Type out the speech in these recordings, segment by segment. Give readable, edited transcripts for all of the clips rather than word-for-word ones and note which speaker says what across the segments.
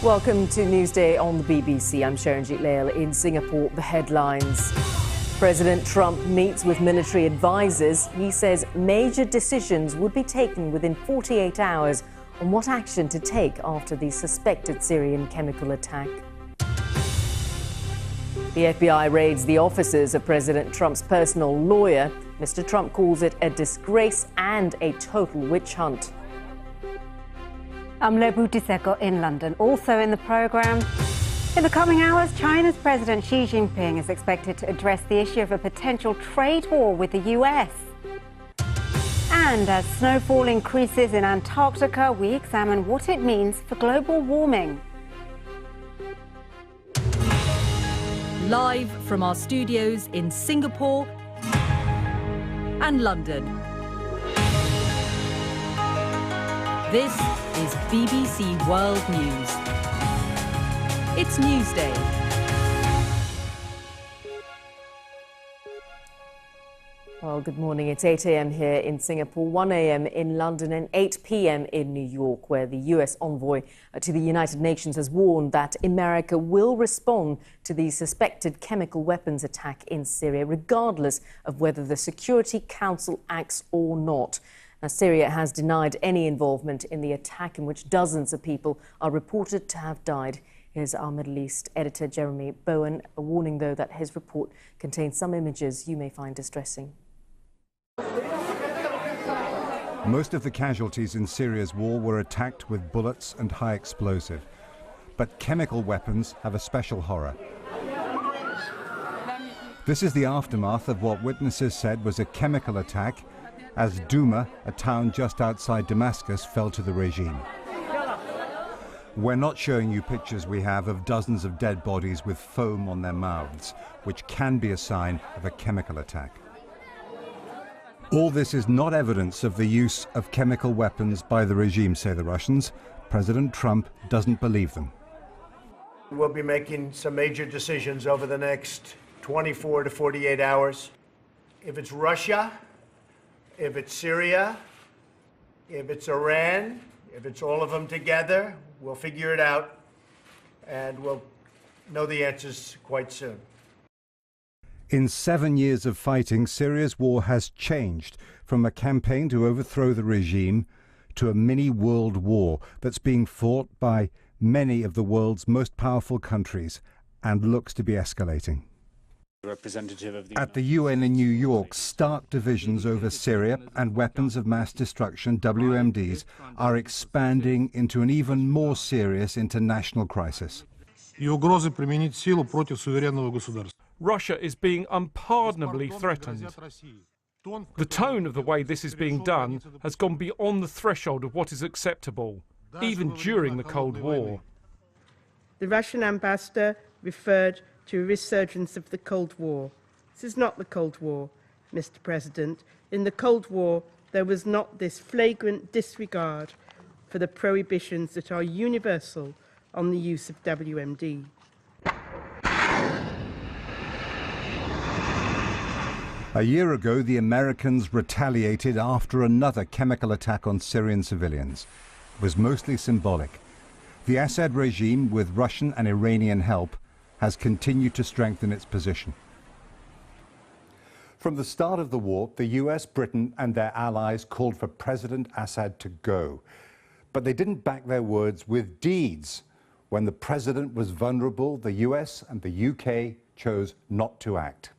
Speaker 1: Welcome to Newsday on the BBC. I'm Sharonjit Lail in Singapore. The headlines. President Trump meets with military advisors. He says major decisions would be taken within 48 hours on what action to take after the suspected Syrian chemical attack. The FBI raids the offices of President Trump's personal lawyer. Mr. Trump calls it a disgrace and a total witch hunt.
Speaker 2: I'm Lebo Diseko in London. Also in the programme, in the coming hours, China's President Xi Jinping is expected to address the issue of a potential trade war with the US. And as snowfall increases in Antarctica, we examine what it means for global warming.
Speaker 3: Live from our studios in Singapore and London. This is BBC World News. It's Newsday.
Speaker 1: Well, good morning. It's 8 a.m. here in Singapore, 1 a.m. in London and 8 p.m. in New York, where the US envoy to the United Nations has warned that America will respond to the suspected chemical weapons attack in Syria, regardless of whether the Security Council acts or not. Now, Syria has denied any involvement in the attack, in which dozens of people are reported to have died. Here's our Middle East editor, Jeremy Bowen, a warning, though, that his report contains some images you may find distressing.
Speaker 4: Most of the casualties in Syria's war were attacked with bullets and high explosive. But chemical weapons have a special horror. This is the aftermath of what witnesses said was a chemical attack as Douma, a town just outside Damascus, fell to the regime. We're not showing you pictures we have of dozens of dead bodies with foam on their mouths, which can be a sign of a chemical attack. All this is not evidence of the use of chemical weapons by the regime, say the Russians. President Trump doesn't believe them.
Speaker 5: We'll be making some major decisions over the next 24 to 48 hours. If it's Russia, if it's Syria, if it's Iran, if it's all of them together, we'll figure it out, and we'll know the answers quite soon.
Speaker 4: In 7 years of fighting, Syria's war has changed from a campaign to overthrow the regime to a mini world war that's being fought by many of the world's most powerful countries and looks to be escalating. At the UN in New York, stark divisions over Syria and weapons of mass destruction, WMDs, are expanding into an even more serious international crisis.
Speaker 6: Russia is being unpardonably threatened. The tone of the way this is being done has gone beyond the threshold of what is acceptable, even during the Cold War.
Speaker 7: The Russian ambassador referred to a resurgence of the Cold War. This is not the Cold War, Mr. President. In the Cold War, there was not this flagrant disregard for the prohibitions that are universal on the use of WMD.
Speaker 4: A year ago, the Americans retaliated after another chemical attack on Syrian civilians. It was mostly symbolic. The Assad regime, with Russian and Iranian help, has continued to strengthen its position. From the start of the war, the US, Britain and their allies called for President Assad to go. But they didn't back their words with deeds. When the president was vulnerable, the US and the UK chose not to act.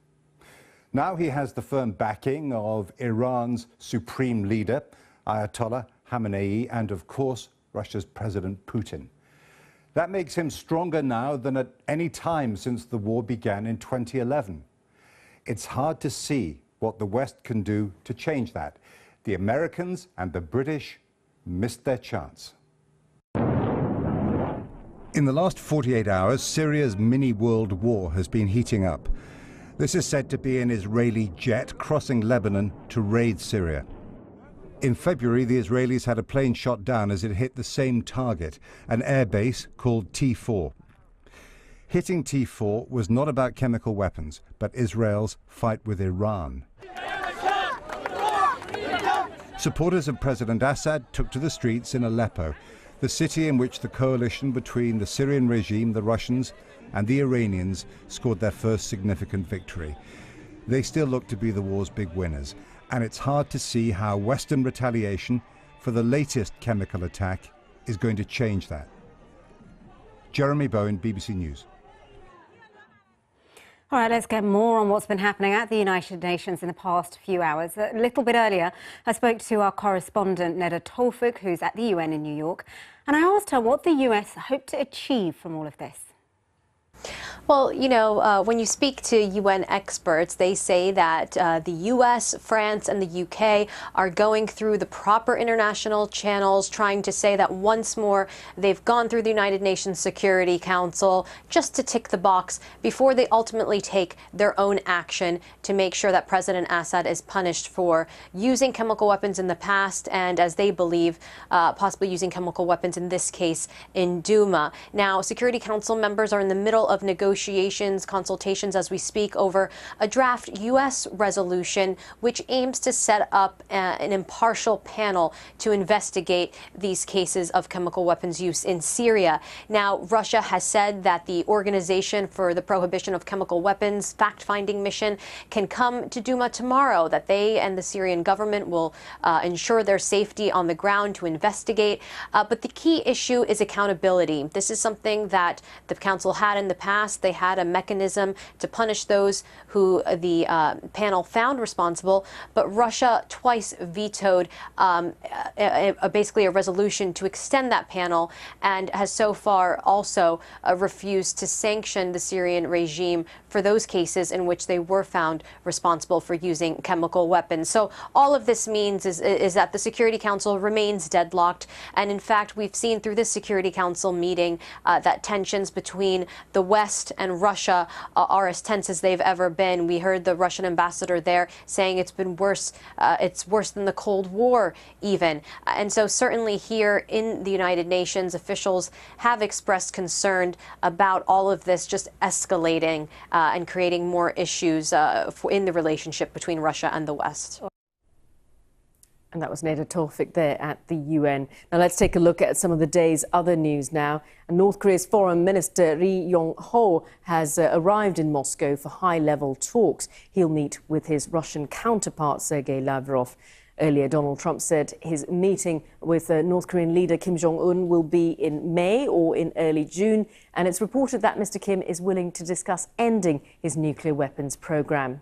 Speaker 4: Now he has the firm backing of Iran's supreme leader, Ayatollah Khamenei, and of course, Russia's President Putin. That makes him stronger now than at any time since the war began in 2011. It's hard to see what the West can do to change that. The Americans and the British missed their chance. In the last 48 hours, Syria's mini-world war has been heating up. This is said to be an Israeli jet crossing Lebanon to raid Syria. In February, the Israelis had a plane shot down as it hit the same target, an airbase called T4. Hitting T4 was not about chemical weapons, but Israel's fight with Iran. Supporters of President Assad took to the streets in Aleppo. the city in which the coalition between the Syrian regime, the Russians, and the Iranians scored their first significant victory. They still look to be the war's big winners, and it's hard to see how Western retaliation for the latest chemical attack is going to change that. Jeremy Bowen, BBC News.
Speaker 2: All right, let's get more on what's been happening at the United Nations in the past few hours. A little bit earlier, I spoke to our correspondent, Neda Tolfik, who's at the UN in New York, and I asked her what the US hoped to achieve from all of this.
Speaker 8: Well, you know, when you speak to UN experts, they say that the US, France, and the UK are going through the proper international channels, trying to say that once more they've gone through the United Nations Security Council just to tick the box before they ultimately take their own action to make sure that President Assad is punished for using chemical weapons in the past and, as they believe, possibly using chemical weapons in this case in Douma. Now, Security Council members are in the middle of negotiations, consultations as we speak over a draft U.S. resolution which aims to set up an impartial panel to investigate these cases of chemical weapons use in Syria. Now, Russia has said that the Organization for the Prohibition of Chemical Weapons fact-finding mission can come to Douma tomorrow, that they and the Syrian government will ensure their safety on the ground to investigate. But the key issue is accountability. This is something that the Council had in the past. They had a mechanism to punish those who the panel found responsible, but Russia twice vetoed basically a resolution to extend that panel and has so far also refused to sanction the Syrian regime for those cases in which they were found responsible for using chemical weapons. So all of this means is that the Security Council remains deadlocked. And in fact, we've seen through this Security Council meeting that tensions between the West and Russia are as tense as they've ever been. We heard the Russian ambassador there saying it's been worse. It's worse than the Cold War even. And so certainly here in the United Nations, officials have expressed concern about all of this just escalating and creating more issues in the relationship between Russia and the West.
Speaker 1: And that was Neda Tolfik there at the UN. Now let's take a look at some of the day's other news now. And North Korea's Foreign Minister Ri Yong-ho has arrived in Moscow for high-level talks. He'll meet with his Russian counterpart, Sergei Lavrov. Earlier, Donald Trump said his meeting with North Korean leader Kim Jong-un will be in May or in early June. And it's reported that Mr. Kim is willing to discuss ending his nuclear weapons program.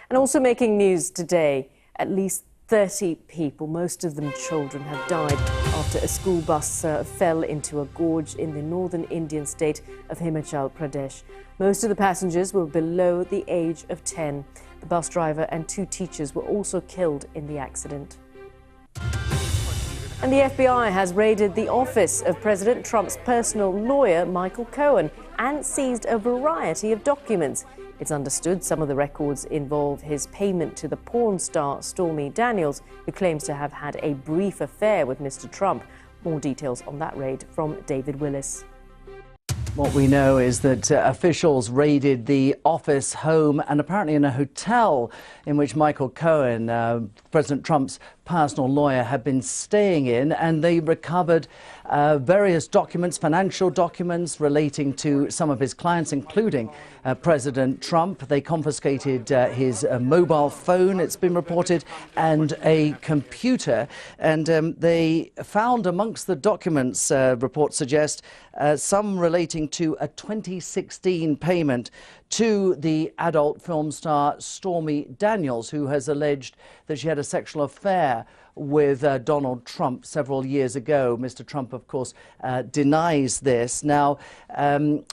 Speaker 1: And also making news today, at least 30 people, most of them children, have died after a school bus fell into a gorge in the northern Indian state of Himachal Pradesh. Most of the passengers were below the age of 10. The bus driver and 2 teachers were also killed in the accident. And the FBI has raided the office of President Trump's personal lawyer, Michael Cohen, and seized a variety of documents. It's understood some of the records involve his payment to the porn star Stormy Daniels, who claims to have had a brief affair with Mr. Trump. More details on that raid from David Willis.
Speaker 9: What we know is that officials raided the office, home and apparently in a hotel in which Michael Cohen, President Trump's personal lawyer, had been staying in, and they recovered various documents, financial documents relating to some of his clients, including President Trump. They confiscated his mobile phone, it's been reported, and a computer. And they found amongst the documents, reports suggest, some relating to a 2016 payment to the adult film star Stormy Daniels, who has alleged that she had a sexual affair with Donald Trump several years ago. Mr. Trump, of course, denies this. Now,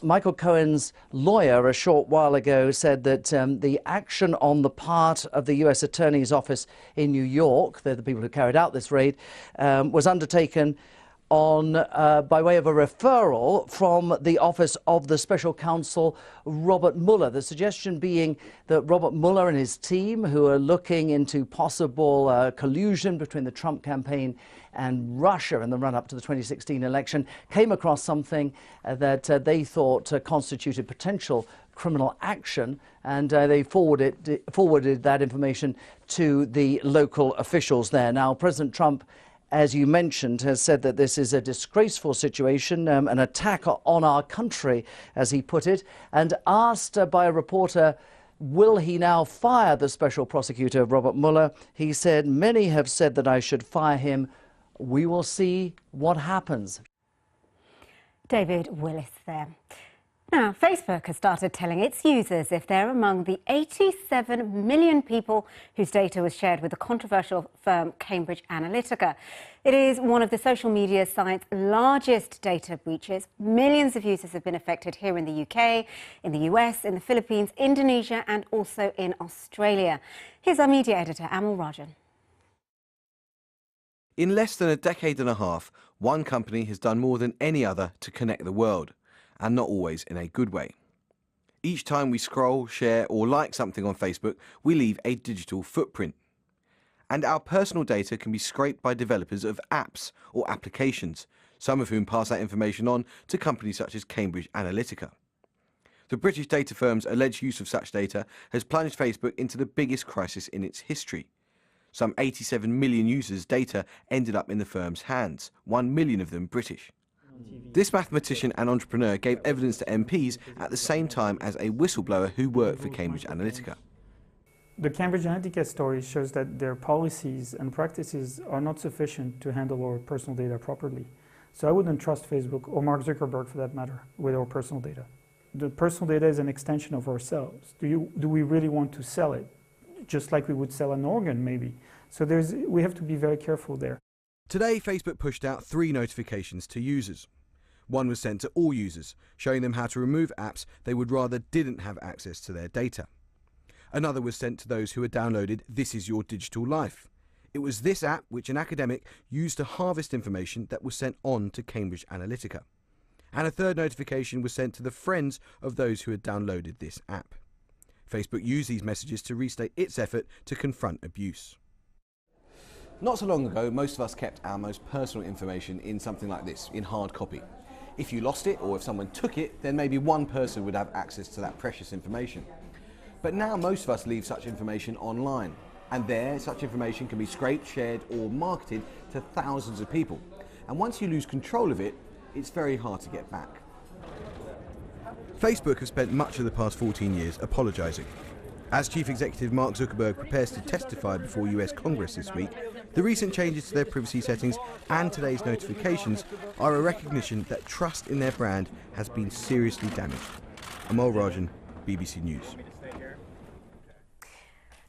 Speaker 9: Michael Cohen's lawyer a short while ago said that the action on the part of the U.S. Attorney's Office in New York, they're the people who carried out this raid, was undertaken by way of a referral from the office of the special counsel Robert Mueller. The suggestion being that Robert Mueller and his team, who are looking into possible collusion between the Trump campaign and Russia in the run-up to the 2016 election, came across something that they thought constituted potential criminal action, and they forwarded that information to the local officials there. Now, President Trump as you mentioned, has said that this is a disgraceful situation, an attack on our country, as he put it, and asked by a reporter, will he now fire the special prosecutor, Robert Mueller? He said, many have said that I should fire him. We will see what happens.
Speaker 2: David Willis there. Now, Facebook has started telling its users if they're among the 87 million people whose data was shared with the controversial firm Cambridge Analytica. It is one of the social media site's largest data breaches. Millions of users have been affected here in the UK, in the US, in the Philippines, Indonesia and also in Australia. Here's our media editor, Amal Rajan.
Speaker 10: In less than a decade and a half, one company has done more than any other to connect the world, and not always in a good way. Each time we scroll, share or like something on Facebook, we leave a digital footprint. And our personal data can be scraped by developers of apps or applications, some of whom pass that information on to companies such as Cambridge Analytica. The British data firm's alleged use of such data has plunged Facebook into the biggest crisis in its history. Some 87 million users' data ended up in the firm's hands, 1 million of them British. This mathematician and entrepreneur gave evidence to MPs at the same time as a whistleblower who worked for Cambridge Analytica.
Speaker 11: The Cambridge Analytica story shows that their policies and practices are not sufficient to handle our personal data properly. So I wouldn't trust Facebook or Mark Zuckerberg for that matter with our personal data. The personal data is an extension of ourselves. Do we really want to sell it? Just like we would sell an organ maybe. So we have to be very careful there.
Speaker 10: Today, Facebook pushed out 3 notifications to users. One was sent to all users, showing them how to remove apps they would rather didn't have access to their data. Another was sent to those who had downloaded This Is Your Digital Life. It was this app which an academic used to harvest information that was sent on to Cambridge Analytica. And a third notification was sent to the friends of those who had downloaded this app. Facebook used these messages to restate its effort to confront abuse. Not so long ago, most of us kept our most personal information in something like this, in hard copy. If you lost it, or if someone took it, then maybe one person would have access to that precious information. But now most of us leave such information online, and there, such information can be scraped, shared, or marketed to thousands of people. And once you lose control of it, it's very hard to get back. Facebook has spent much of the past 14 years apologising. As Chief Executive Mark Zuckerberg prepares to testify before US Congress this week, the recent changes to their privacy settings and today's notifications are a recognition that trust in their brand has been seriously damaged. Amal Rajan, BBC News.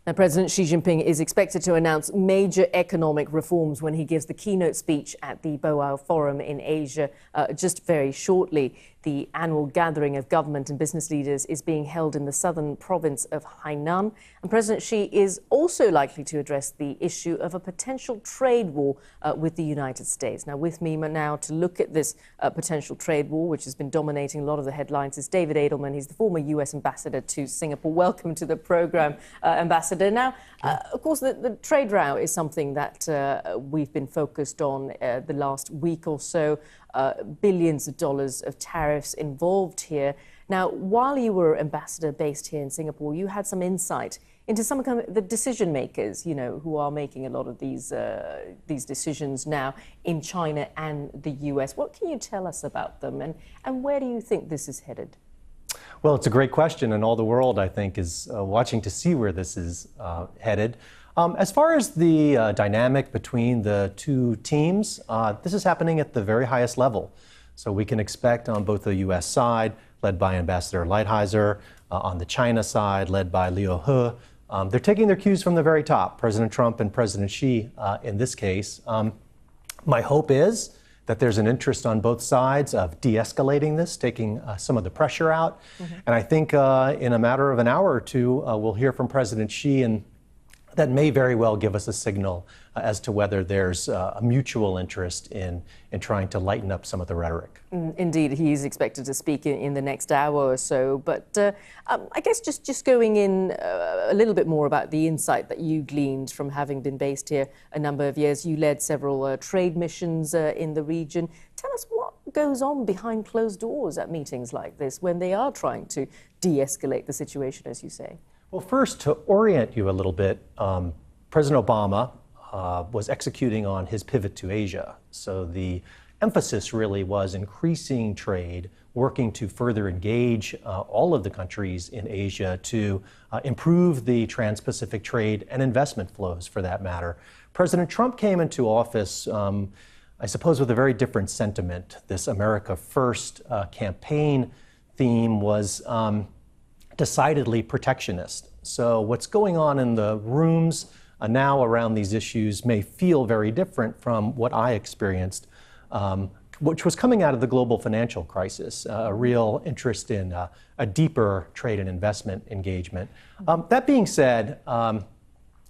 Speaker 1: Now, President Xi Jinping is expected to announce major economic reforms when he gives the keynote speech at the Boao Forum in Asia just very shortly. The annual gathering of government and business leaders is being held in the southern province of Hainan. And President Xi is also likely to address the issue of a potential trade war with the United States. Now, with me now to look at this potential trade war, which has been dominating a lot of the headlines, is David Edelman. He's the former US ambassador to Singapore. Welcome to the program, Ambassador. Now, of course, the trade row is something that we've been focused on the last week or so. Billions of dollars of tariffs involved here. Now, while you were ambassador based here in Singapore, you had some insight into some of the decision makers, you know, who are making a lot of these decisions now in China and the US. What can you tell us about them, and where do you think this is headed?
Speaker 12: Well, it's a great question, and all the world, I think, is watching to see where this is headed. As far as the dynamic between the two teams, this is happening at the very highest level. So we can expect on both the U.S. side, led by Ambassador Lighthizer, on the China side, led by Liu He. They're taking their cues from the very top, President Trump and President Xi in this case. My hope is that there's an interest on both sides of de-escalating this, taking some of the pressure out. And I think in a matter of an hour or two, we'll hear from President Xi, and that may very well give us a signal as to whether there's a mutual interest in trying to lighten up some of the rhetoric.
Speaker 1: Indeed, he is expected to speak in the next hour or so. But I guess just going in a little bit more about the insight that you gleaned from having been based here a number of years. You led several trade missions in the region. Tell us what goes on behind closed doors at meetings like this when they are trying to de-escalate the situation, as you say.
Speaker 12: Well, first, to orient you a little bit, President Obama was executing on his pivot to Asia. So the emphasis really was increasing trade, working to further engage all of the countries in Asia to improve the trans-Pacific trade and investment flows, for that matter. President Trump came into office, I suppose, with a very different sentiment. This America First campaign theme was decidedly protectionist. So what's going on in the rooms now around these issues may feel very different from what I experienced, which was coming out of the global financial crisis, a real interest in a deeper trade and investment engagement. That being said,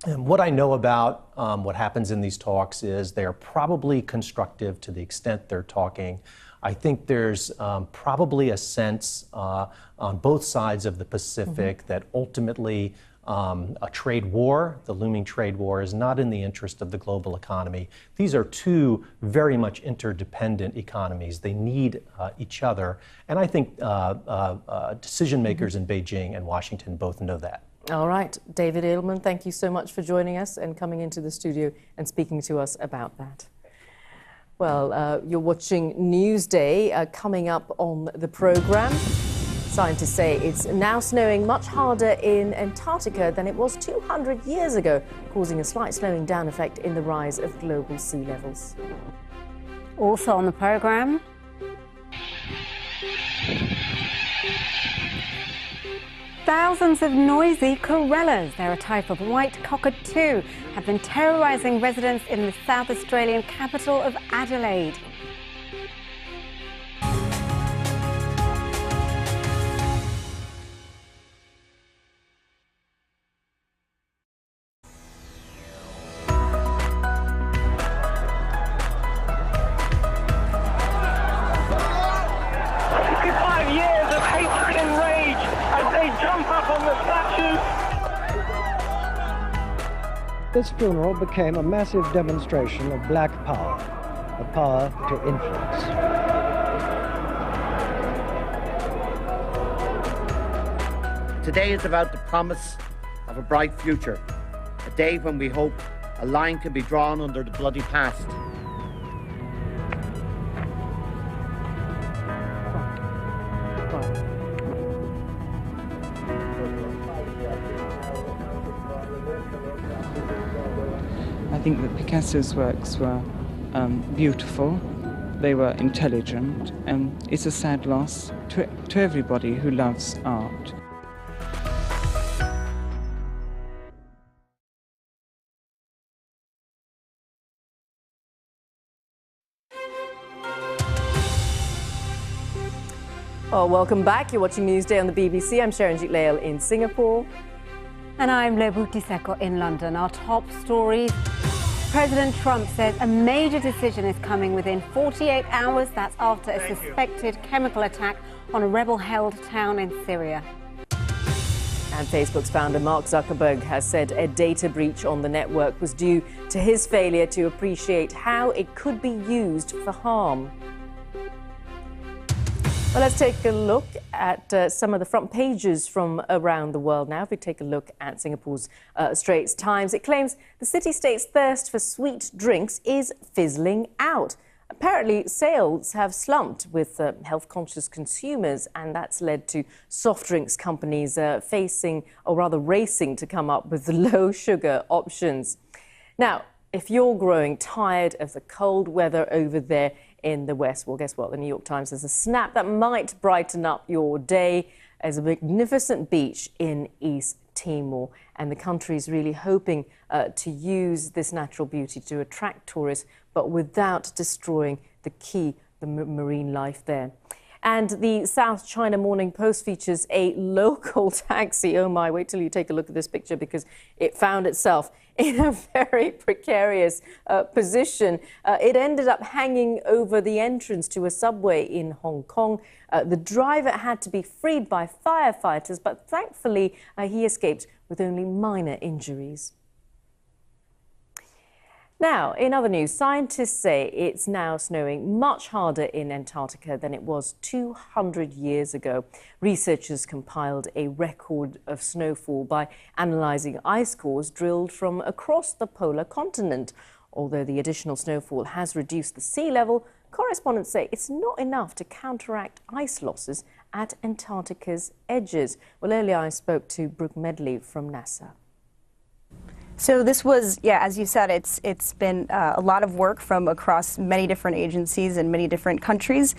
Speaker 12: what I know about what happens in these talks is they are probably constructive to the extent they're talking. I think there's probably a sense on both sides of the Pacific that ultimately a trade war, the looming trade war, is not in the interest of the global economy. These are two very much interdependent economies. They need each other. And I think decision makers in Beijing and Washington both know that.
Speaker 1: All right, David Edelman, thank you so much for joining us and coming into the studio and speaking to us about that. Well, you're watching Newsday. Coming up on the program, scientists say it's now snowing much harder in Antarctica than it was 200 years ago, causing a slight slowing down effect in the rise of global sea levels.
Speaker 2: Also on the program, thousands of noisy corellas, they're a type of white cockatoo, have been terrorising residents in the South Australian capital of Adelaide.
Speaker 13: This funeral became a massive demonstration of black power, the power to influence.
Speaker 14: Today is about the promise of a bright future, a day when we hope a line can be drawn under the bloody past.
Speaker 15: I think that Picasso's works were beautiful, they were intelligent, and it's a sad loss to everybody who loves art.
Speaker 1: Well, welcome back. You're watching Newsday on the BBC. I'm Sharonjit Lail in Singapore.
Speaker 2: And I'm Lebo Diseko in London. Our top stories. President Trump says a major decision is coming within 48 hours. That's after a suspected chemical attack on a rebel-held town in Syria.
Speaker 1: And Facebook's founder Mark Zuckerberg has said a data breach on the network was due to his failure to appreciate how it could be used for harm. Well, let's take a look at some of the front pages from around the world now. If we take a look at Singapore's Straits Times, it claims the city-state's thirst for sweet drinks is fizzling out. Apparently, sales have slumped with health-conscious consumers, and that's led to soft drinks companies facing, or rather racing, to come up with low-sugar options. Now, if you're growing tired of the cold weather over there in the West, well, guess what? The New York Times has a snap that might brighten up your day as a magnificent beach in East Timor. And the country is really hoping to use this natural beauty to attract tourists, but without destroying the marine life there. And the South China Morning Post features a local taxi. Oh my, wait till you take a look at this picture, because it found itself in a very precarious position. It ended up hanging over the entrance to a subway in Hong Kong. The driver had to be freed by firefighters, but thankfully he escaped with only minor injuries. Now, in other news, scientists say it's now snowing much harder in Antarctica than it was 200 years ago. Researchers compiled a record of snowfall by analysing ice cores drilled from across the polar continent. Although the additional snowfall has reduced the sea level, correspondents say it's not enough to counteract ice losses at Antarctica's edges. Well, earlier I spoke to Brooke Medley from NASA.
Speaker 16: So this was, as you said, it's been a lot of work from across many different agencies and many different countries.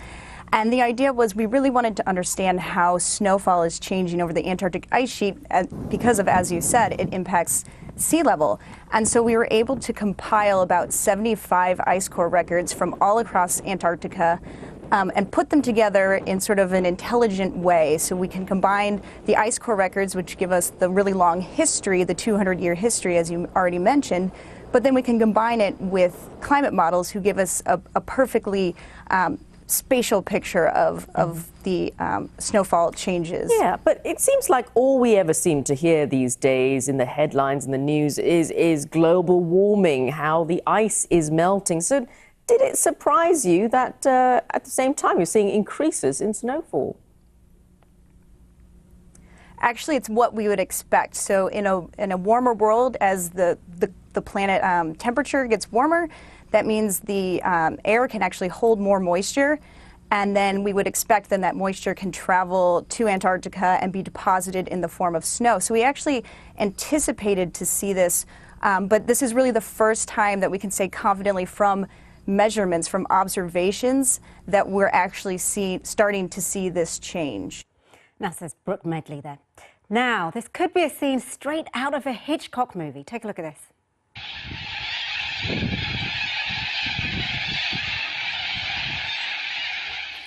Speaker 16: And the idea was we really wanted to understand how snowfall is changing over the Antarctic ice sheet because of, as you said, it impacts sea level. And so we were able to compile about 75 ice core records from all across Antarctica and put them together in sort of an intelligent way. So we can combine the ice core records, which give us the really long history, the 200-year history, as you already mentioned, but then we can combine it with climate models who give us a perfectly spatial picture of the snowfall changes.
Speaker 1: Yeah, but it seems like all we ever seem to hear these days in the headlines and the news is global warming, how the ice is melting. So did it surprise you that at the same time you're seeing increases in snowfall?
Speaker 16: Actually, it's what we would expect. So in a warmer world, as the planet temperature gets warmer, that means the air can actually hold more moisture, and then we would expect then that moisture can travel to Antarctica and be deposited in the form of snow. So we actually anticipated to see this, but this is really the first time that we can say confidently from measurements, from observations, that we're actually starting to see this change.
Speaker 2: NASA's Brooke Medley there. Now, this could be a scene straight out of a Hitchcock movie. Take a look at this.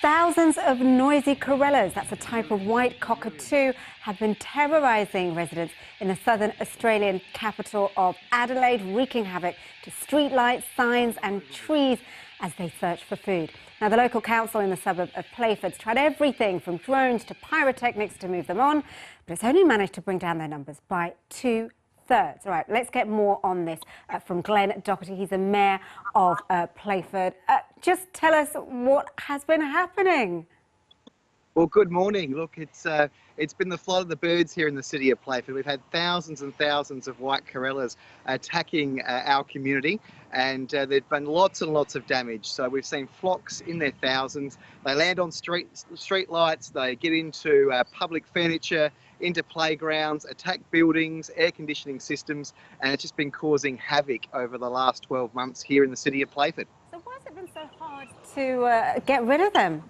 Speaker 2: Thousands of noisy corellas, that's a type of white cockatoo, have been terrorising residents in the southern Australian capital of Adelaide, wreaking havoc to streetlights, signs and trees as they search for food. Now, the local council in the suburb of Playford's tried everything from drones to pyrotechnics to move them on, but it's only managed to bring down their numbers by 2/3. All right, let's get more on this from Glenn Doherty. He's the mayor of Playford. Just tell us what has been happening.
Speaker 17: Well, good morning. Look, it's been the flight of the birds here in the city of Playford. We've had thousands and thousands of white corellas attacking our community, and there've been lots and lots of damage. So we've seen flocks in their thousands. They land on street lights, they get into public furniture, into playgrounds, attack buildings, air conditioning systems, and it's just been causing havoc over the last 12 months here in the city of Playford.
Speaker 2: So why has it been so hard to get rid of them?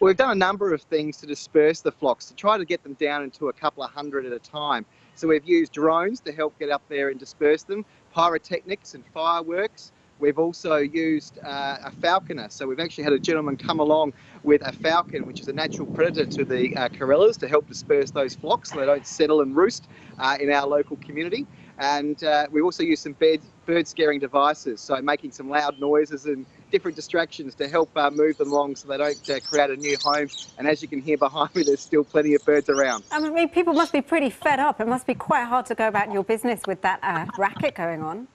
Speaker 17: Well, we've done a number of things to disperse the flocks, to try to get them down into a couple of hundred at a time. So we've used drones to help get up there and disperse them, pyrotechnics and fireworks. We've also used a falconer. So we've actually had a gentleman come along with a falcon, which is a natural predator to the corellas, to help disperse those flocks so they don't settle and roost in our local community. And we also used some bird scaring devices, so making some loud noises and different distractions to help move them along so they don't create a new home. And as you can hear behind me, there's still plenty of birds around.
Speaker 2: I mean, people must be pretty fed up. It must be quite hard to go about your business with that racket going on.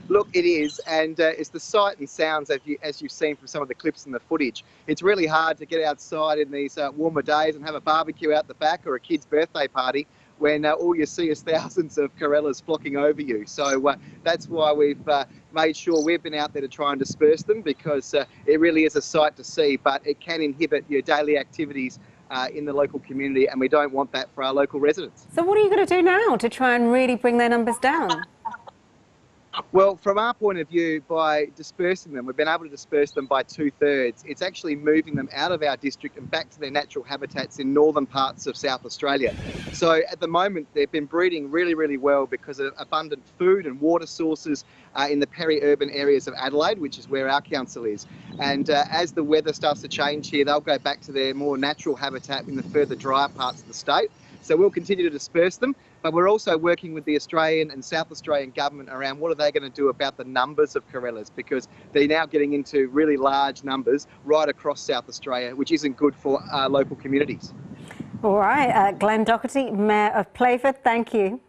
Speaker 17: Look, it is, and it's the sight and sounds as you've seen from some of the clips in the footage. It's really hard to get outside in these warmer days and have a barbecue out the back or a kid's birthday party when all you see is thousands of corellas flocking over you. So that's why we've made sure we've been out there to try and disperse them, because it really is a sight to see, but it can inhibit your daily activities in the local community, and we don't want that for our local residents.
Speaker 2: So what are you going to do now to try and really bring their numbers down?
Speaker 17: Well, from our point of view, by dispersing them, we've been able to disperse them by 2/3. It's actually moving them out of our district and back to their natural habitats in northern parts of South Australia. So at the moment, they've been breeding really, really well because of abundant food and water sources in the peri-urban areas of Adelaide, which is where our council is. And as the weather starts to change here, they'll go back to their more natural habitat in the further drier parts of the state. So we'll continue to disperse them, but we're also working with the Australian and South Australian government around what are they going to do about the numbers of corellas, because they're now getting into really large numbers right across South Australia, which isn't good for our local communities.
Speaker 2: All right, Glenn Doherty, Mayor of Playford, thank you.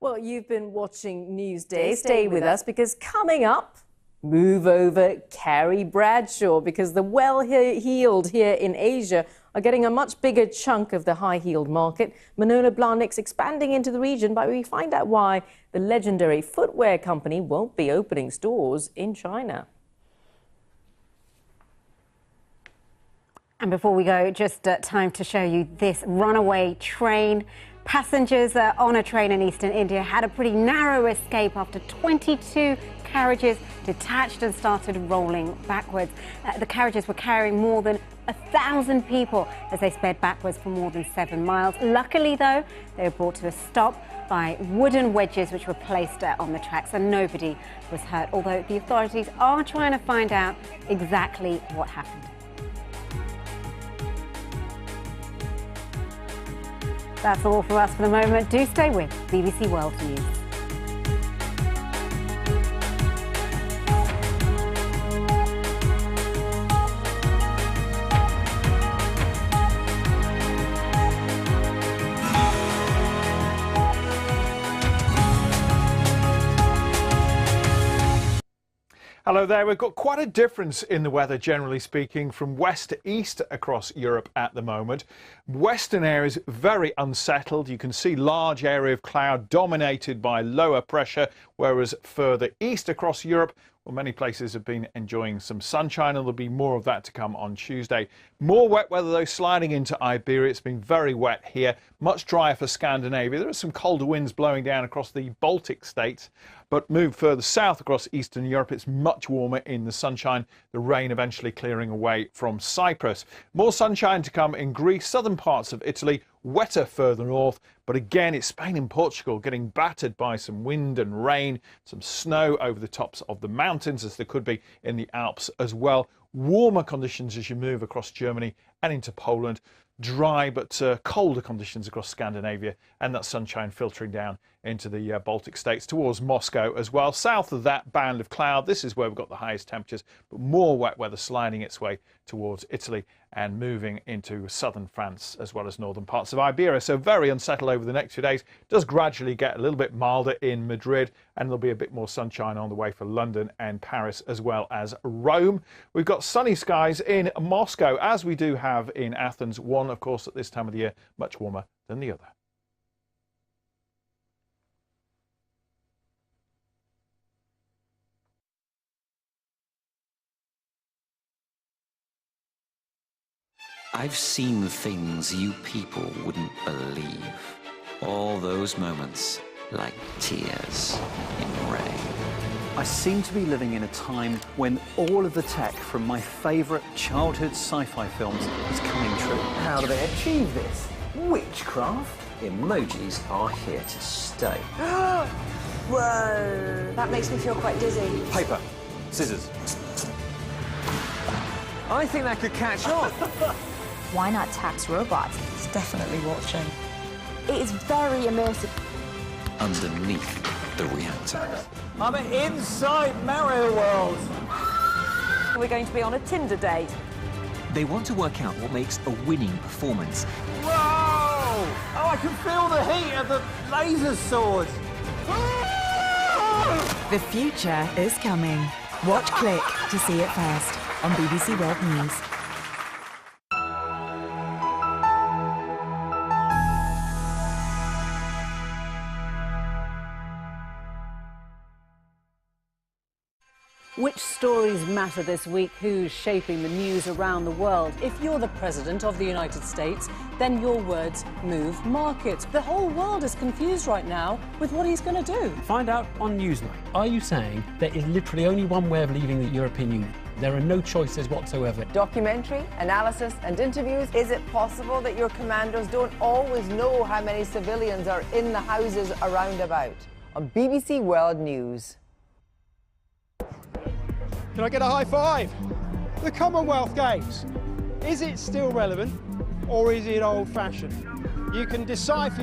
Speaker 1: Well, you've been watching Newsday. Stay with us because coming up, move over Carrie Bradshaw, because the well-heeled here in Asia are getting a much bigger chunk of the high-heeled market. Manona Blahnik's expanding into the region, but we find out why the legendary footwear company won't be opening stores in China.
Speaker 2: And before we go, just time to show you this runaway train. Passengers on a train in eastern India had a pretty narrow escape after 22 carriages detached and started rolling backwards. The carriages were carrying more than 1,000 people as they sped backwards for more than 7 miles. Luckily, though, they were brought to a stop by wooden wedges which were placed on the tracks, and nobody was hurt, although the authorities are trying to find out exactly what happened. That's all for us for the moment. Do stay with BBC World News.
Speaker 18: Hello there. We've got quite a difference in the weather, generally speaking, from west to east across Europe at the moment. Western areas very unsettled. You can see large area of cloud dominated by lower pressure, whereas further east across Europe, well, many places have been enjoying some sunshine, and there'll be more of that to come on Tuesday. More wet weather, though, sliding into Iberia. It's been very wet here. Much drier for Scandinavia. There are some colder winds blowing down across the Baltic states, but move further south across Eastern Europe. It's much warmer in the sunshine. The rain eventually clearing away from Cyprus. More sunshine to come in Greece, southern parts of Italy. Wetter further north, but again it's Spain and Portugal getting battered by some wind and rain, some snow over the tops of the mountains, as there could be in the Alps as well. Warmer conditions as you move across Germany and into Poland. Dry but colder conditions across Scandinavia, and that sunshine filtering down into the Baltic states towards Moscow as well. South of that band of cloud, this is where we've got the highest temperatures, but more wet weather sliding its way towards Italy and moving into southern France as well as northern parts of Iberia. So very unsettled over the next few days. Does gradually get a little bit milder in Madrid, and there'll be a bit more sunshine on the way for London and Paris as well as Rome. We've got sunny skies in Moscow, as we do have in Athens. One, of course, at this time of the year, much warmer than the other.
Speaker 19: I've seen things you people wouldn't believe. All those moments like tears in rain.
Speaker 20: I seem to be living in a time when all of the tech from my favourite childhood sci-fi films is coming true.
Speaker 21: How do they achieve this? Witchcraft?
Speaker 19: Emojis are here to stay.
Speaker 22: Whoa, that makes me feel quite dizzy.
Speaker 20: Paper, scissors.
Speaker 21: I think that could catch on.
Speaker 22: Why not tax robots? It's definitely watching. It is very immersive.
Speaker 19: Underneath the reactor.
Speaker 21: I'm inside Mario World.
Speaker 22: We're going to be on a Tinder date.
Speaker 19: They want to work out what makes a winning performance.
Speaker 21: Whoa! Oh, I can feel the heat of the laser sword.
Speaker 23: The future is coming. Watch Click to see it first on BBC World News.
Speaker 24: Which stories matter this week? Who's shaping the news around the world? If you're the President of the United States, then your words move markets. The whole world is confused right now with what he's going to do.
Speaker 25: Find out on Newsnight. Are you saying there is literally only one way of leaving the European Union? There are no choices whatsoever.
Speaker 26: Documentary, analysis and interviews. Is it possible that your commandos don't always know how many civilians are in the houses around about? On BBC World News.
Speaker 27: Can I get a high five? The Commonwealth Games. Is it still relevant or is it old-fashioned? You can decide for